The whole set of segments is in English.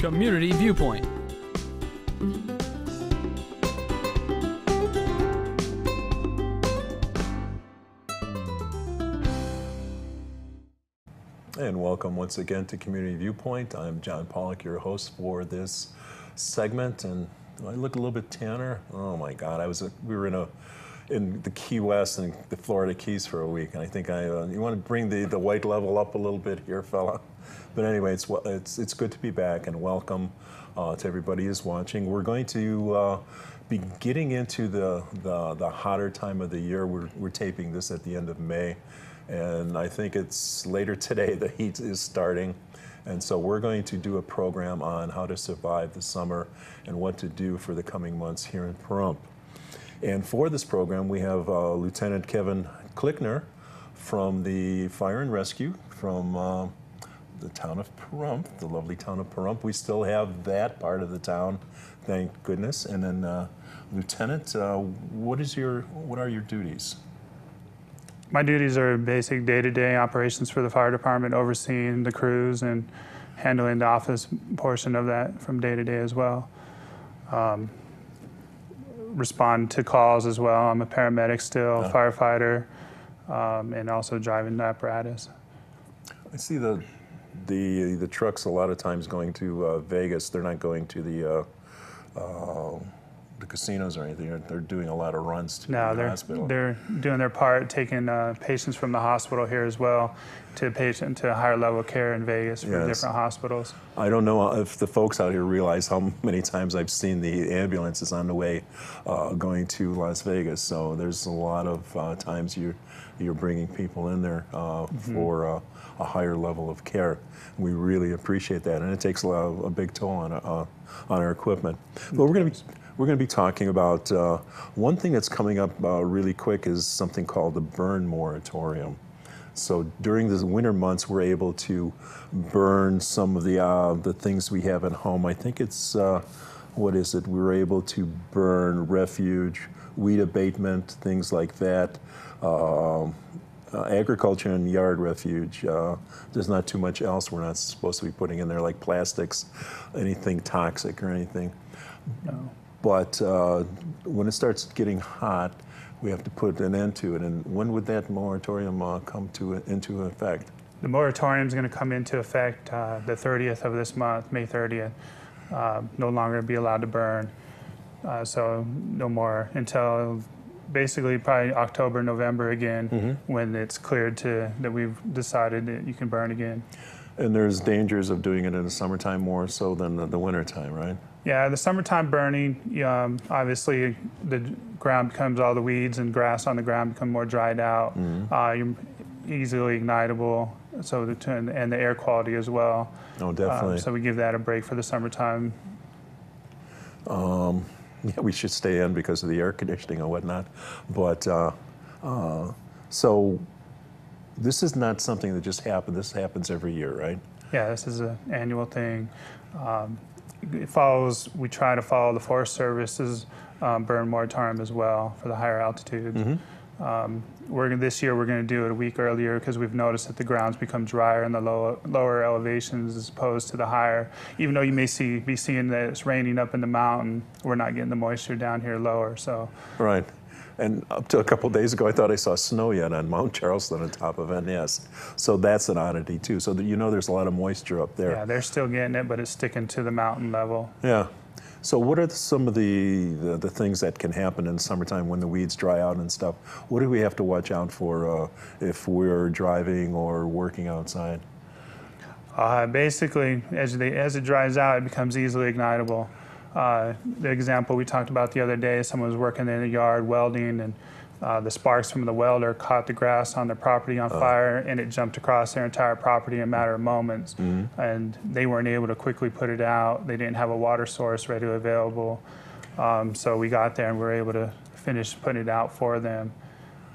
Community Viewpoint. And welcome once again to Community Viewpoint. I'm John Pawlak, your host for this segment. And do I look a little bit tanner? Oh my God! We were in the Key West and the Florida Keys for a week, and I think you want to bring the white level up a little bit here, fella. But anyway, it's good to be back, and welcome to everybody who's watching. We're going to be getting into the hotter time of the year. We're taping this at the end of May, and I think it's later today the heat is starting. And so we're going to do a program on how to survive the summer and what to do for the coming months here in Pahrump. And for this program, we have Lieutenant Kevin Clickner from the Fire and Rescue from the town of Pahrump, the lovely town of Pahrump. We still have that part of the town, thank goodness. And then, Lieutenant, what are your duties? My duties are basic day-to-day operations for the fire department, overseeing the crews and handling the office portion of that from day to day as well. Respond to calls as well. I'm a paramedic still, firefighter, and also driving the apparatus. I see the trucks a lot of times going to Vegas. They're not going to the casinos or anything. They're doing a lot of runs to the hospital. They're doing their part, taking patients from the hospital here as well to higher level care in Vegas for different hospitals. I don't know if the folks out here realize how many times I've seen the ambulances on the way going to Las Vegas. So there's a lot of times you're bringing people in there for a higher level of care. We really appreciate that, and it takes a big toll on our equipment. But we're going to be talking about one thing that's coming up really quick is something called the burn moratorium. So during the winter months, we're able to burn some of the things we have at home. I think it's, what is it? We're able to burn refuge, weed abatement, things like that. Agriculture and yard refuge. There's not too much else we're not supposed to be putting in there, like plastics, anything toxic or anything. No. But when it starts getting hot, we have to put an end to it. And when would that moratorium come into effect? The moratorium is going to come into effect the 30th of this month, May 30th. No longer be allowed to burn. So no more until basically probably October, November again, when it's cleared that we've decided that you can burn again. And there's dangers of doing it in the summertime more so than the wintertime, right? Yeah, the summertime burning, obviously the ground becomes, all the weeds and grass on the ground become more dried out. You're easily ignitable, and the air quality as well. Oh, definitely. So we give that a break for the summertime. Yeah, we should stay in because of the air conditioning and whatnot. But so this is not something that just happened. This happens every year, right? Yeah, this is an annual thing. We try to follow the Forest Service's burn moratorium as well for the higher altitudes. This year we're going to do it a week earlier because we've noticed that the ground's become drier in the lower elevations as opposed to the higher. Even though you may be seeing that it's raining up in the mountain, we're not getting the moisture down here lower. So right. And up to a couple days ago, I thought I saw snow yet on Mount Charleston on top of it, yes. So that's an oddity too. So there's a lot of moisture up there. Yeah, they're still getting it, but it's sticking to the mountain level. Yeah. So what are some of the things that can happen in the summertime when the weeds dry out and stuff? What do we have to watch out for if we're driving or working outside? Basically, as it dries out, it becomes easily ignitable. The example we talked about the other day, someone was working in the yard welding, and the sparks from the welder caught the grass on their property on fire, and it jumped across their entire property in a matter of moments. And they weren't able to quickly put it out. They didn't have a water source readily available. So we got there and we were able to finish putting it out for them.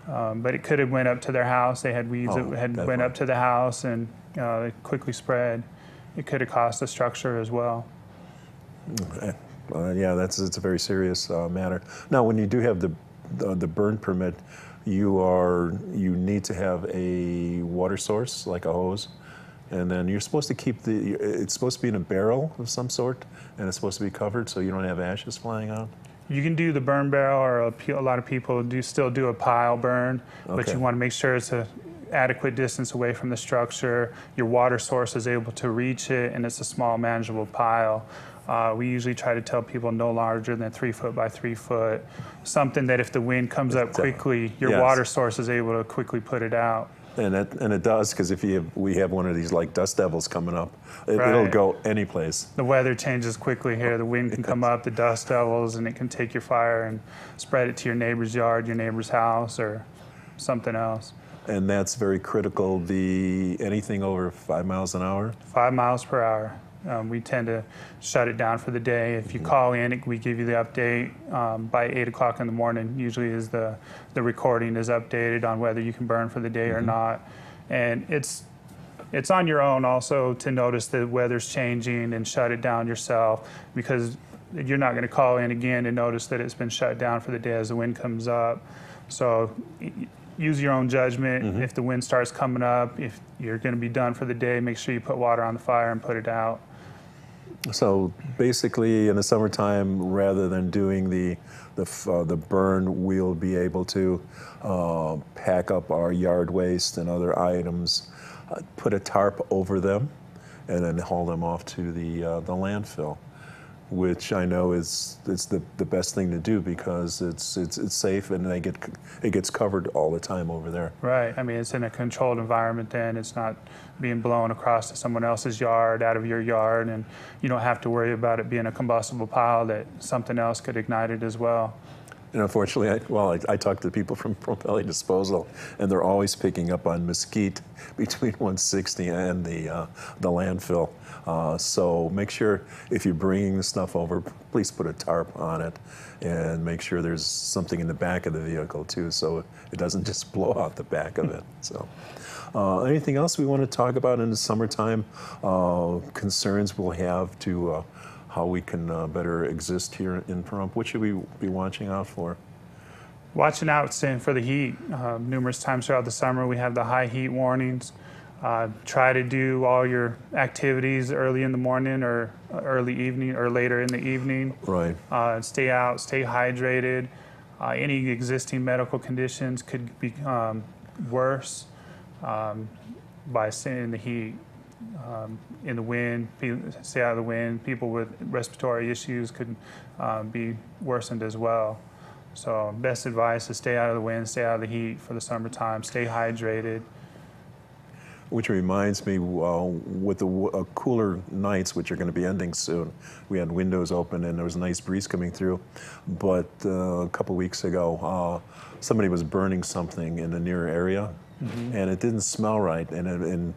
But it could have went up to their house. They had weeds that went up to the house, and it quickly spread. It could have cost the structure as well. Yeah, it's a very serious matter. Now, when you do have the burn permit, you need to have a water source, like a hose, And then you're supposed to keep it's supposed to be in a barrel of some sort, and it's supposed to be covered so you don't have ashes flying out. You can do the burn barrel, or a lot of people still do a pile burn, but Okay. you want to make sure it's a adequate distance away from the structure, your water source is able to reach it, and it's a small manageable pile. We usually try to tell people no larger than 3 foot by 3 foot, something that if the wind comes up quickly, your Yes. water source is able to quickly put it out. And it does, because if we have one of these like dust devils coming up, it'll Right. go any place. The weather changes quickly here. The wind can come up, the dust devils, and it can take your fire and spread it to your neighbor's yard, your neighbor's house, or something else. And that's very critical. Anything over 5 miles an hour. 5 miles per hour. We tend to shut it down for the day. If you call in, we give you the update by 8 o'clock in the morning. Usually is the recording is updated on whether you can burn for the day or not. And it's on your own also to notice the weather's changing and shut it down yourself, because you're not going to call in again and notice that it's been shut down for the day as the wind comes up. So use your own judgment. If the wind starts coming up, if you're going to be done for the day, make sure you put water on the fire and put it out. So basically, in the summertime, rather than doing the burn, we'll be able to pack up our yard waste and other items, put a tarp over them, and then haul them off to the landfill, which I know it's the best thing to do, because it's safe and it gets covered all the time over there. Right. I mean, it's in a controlled environment then. It's not being blown across to someone else's yard, out of your yard, and you don't have to worry about it being a combustible pile that something else could ignite it as well. And unfortunately, I talk to people from Pro Valley Disposal, and they're always picking up on mesquite between 160 and the landfill. So make sure if you're bringing the stuff over, please put a tarp on it, and make sure there's something in the back of the vehicle too, so it doesn't just blow out the back of it. So. Anything else we want to talk about in the summertime? Concerns we'll have to how we can better exist here in Pahrump? What should we be watching out for? Watching out for the heat. Numerous times throughout the summer we have the high heat warnings. Try to do all your activities early in the morning or early evening or later in the evening. Right. Stay out, stay hydrated. Any existing medical conditions could become worse by staying in the heat. In the wind, stay out of the wind. People with respiratory issues could be worsened as well. So best advice is stay out of the wind, stay out of the heat for the summertime, stay hydrated. Which reminds me, with the cooler nights, which are going to be ending soon, we had windows open and there was a nice breeze coming through. But a couple weeks ago, somebody was burning something in the near area, and it didn't smell right. And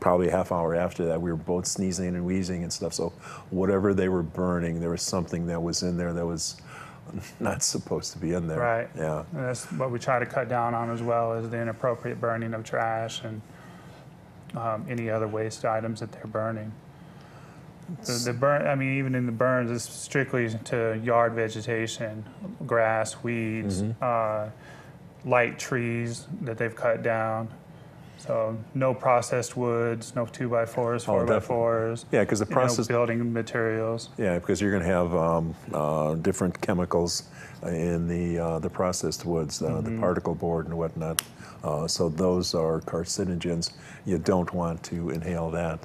probably a half hour after that, we were both sneezing and wheezing and stuff. So whatever they were burning, there was something that was in there that was not supposed to be in there. Right. Yeah. And that's what we try to cut down on as well, is the inappropriate burning of trash and any other waste items that they're burning. The burn, I mean, even in the burns, it's strictly to yard vegetation, grass, weeds, light trees that they've cut down. So no processed woods, no 2x4s, 4x4s. Yeah, because the process building materials. Yeah, because you're going to have different chemicals in the processed woods, the particle board and whatnot. So those are carcinogens. You don't want to inhale that.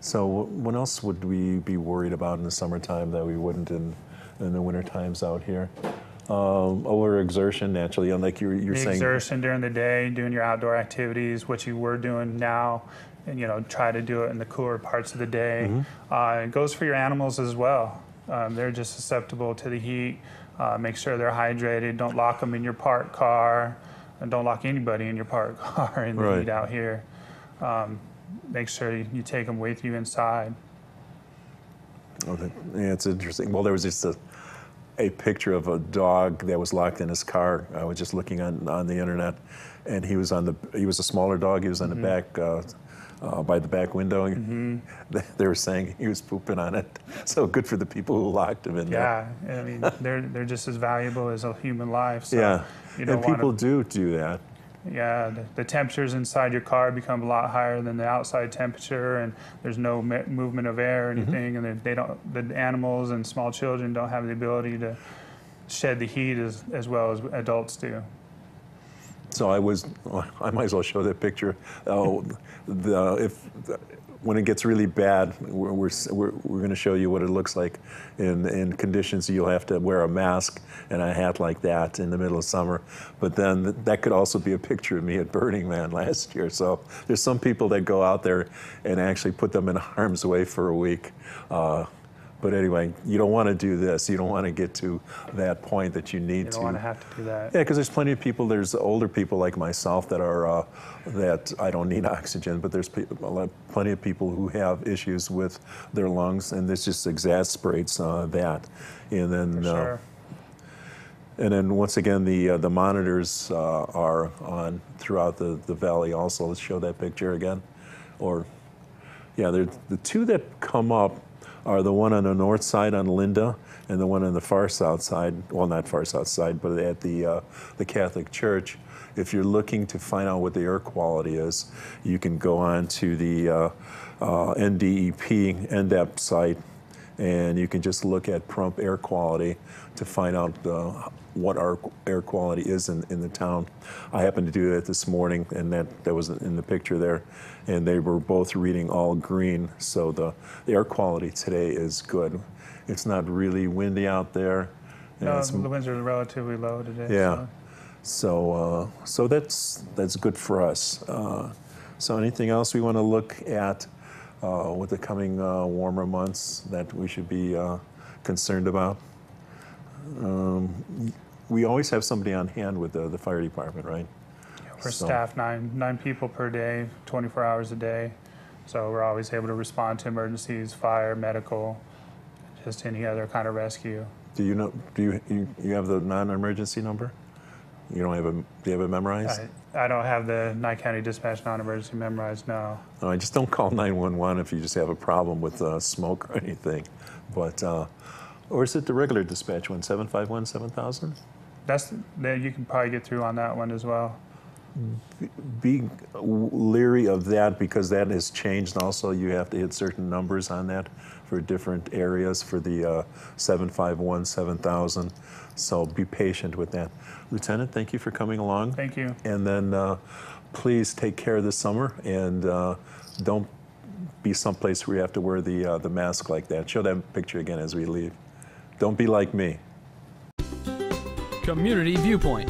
So what else would we be worried about in the summertime that we wouldn't in the winter times out here? Overexertion, naturally, unlike you're saying. Exertion during the day, doing your outdoor activities, what you were doing now, and try to do it in the cooler parts of the day. It goes for your animals as well. They're just susceptible to the heat. Make sure they're hydrated. Don't lock them in your parked car, and don't lock anybody in your parked car in the heat out here. Make sure you take them with you inside. Okay. Yeah, it's interesting. Well, there was just a picture of a dog that was locked in his car. I was just looking on the internet, and he was a smaller dog. He was on the back, by the back window. They were saying he was pooping on it. So good for the people who locked him in there. Yeah, I mean, they're just as valuable as a human life. So yeah, you don't and people do that. Yeah, the temperatures inside your car become a lot higher than the outside temperature, and there's no movement of air or anything, and they don't. The animals and small children don't have the ability to shed the heat as well as adults do. So I might as well show that picture. When it gets really bad, we're going to show you what it looks like in conditions you'll have to wear a mask and a hat like that in the middle of summer. But then that could also be a picture of me at Burning Man last year. So there's some people that go out there and actually put them in harm's way for a week. But anyway, you don't want to do this. You don't want to get to that point that you need to. You don't want to have to do that. Yeah, because there's plenty of people, there's older people like myself that are, that I don't need oxygen, but there's plenty of people who have issues with their lungs, and this just exasperates that. And then, For sure. And then once again, the monitors are on throughout the valley also. Let's show that picture again. Or, yeah, the two that come up are the one on the north side on Linda and the one on the far south side, well, not far south side, but at the Catholic Church. If you're looking to find out what the air quality is, you can go on to the NDEP, NDEP site, and you can just look at prompt air quality to find out what our air quality is in the town. I happened to do that this morning, and that was in the picture there, and they were both reading all green, so the air quality today is good. It's not really windy out there. No, the winds are relatively low today. Yeah, so that's good for us. So anything else we want to look at with the coming warmer months that we should be concerned about? We always have somebody on hand with the fire department, right? Yeah, we're staffed nine people per day, 24 hours a day. So we're always able to respond to emergencies, fire, medical, just any other kind of rescue. Do you know? Do you have the non-emergency number? You don't have do you have it memorized? I don't have the Nye County Dispatch non-emergency memorized, no. No, just don't call 911 if you just have a problem with smoke or anything. But or is it the regular dispatch one, 751-7000? You can probably get through on that one as well. Be leery of that because that has changed also. You have to hit certain numbers on that for different areas for the 751-7000. So be patient with that. Lieutenant, thank you for coming along. Thank you. And then please take care this summer and don't be someplace where you have to wear the mask like that. Show that picture again as we leave. Don't be like me. Community Viewpoint.